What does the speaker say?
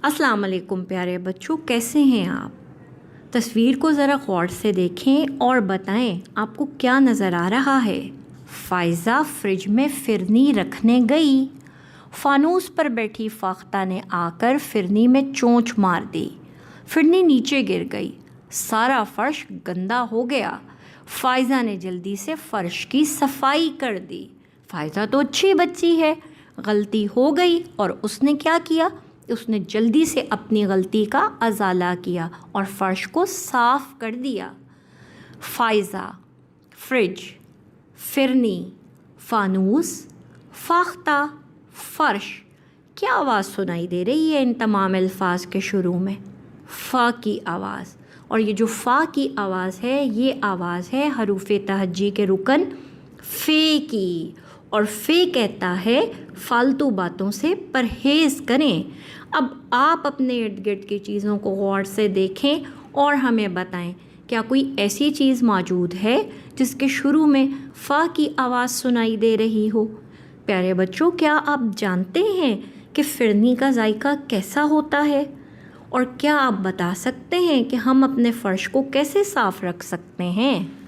अस्सलाम वालेकुम प्यारे बच्चों, कैसे हैं आप? तस्वीर को ज़रा गौर से देखें और बताएं आपको क्या नज़र आ रहा है। फ़ाइज़ा फ्रिज में फिरनी रखने गई। फानूस पर बैठी फाख्ता ने आकर फिरनी में चोंच मार दी। फिरनी नीचे गिर गई। सारा फ़र्श गंदा हो गया। फ़ाइज़ा ने जल्दी से फ़र्श की सफाई कर दी। फ़ाइज़ा तो अच्छी बच्ची है, गलती हो गई और उसने क्या किया, उसने जल्दी से अपनी गलती का अज़ाला किया और फ़र्श को साफ़ कर दिया। फ़ाइज़ा, फ्रिज, फिरनी, फानूस, फाख्ता, फ़र्श। क्या आवाज़ सुनाई दे रही है इन तमाम अल्फाज के शुरू में? फ़ा की आवाज़। और ये जो फ़ा की आवाज़ है, ये आवाज़ है हरूफ़े तहज्जी के रुकन फ़े की। और फ़े कहता है फ़ालतू बातों से परहेज़ करें। अब आप अपने इर्द गिर्द की चीज़ों को गौर से देखें और हमें बताएं, क्या कोई ऐसी चीज़ मौजूद है जिसके शुरू में फ़ा की आवाज़ सुनाई दे रही हो? प्यारे बच्चों, क्या आप जानते हैं कि फिरनी का जायका कैसा होता है? और क्या आप बता सकते हैं कि हम अपने फ़र्श को कैसे साफ़ रख सकते हैं?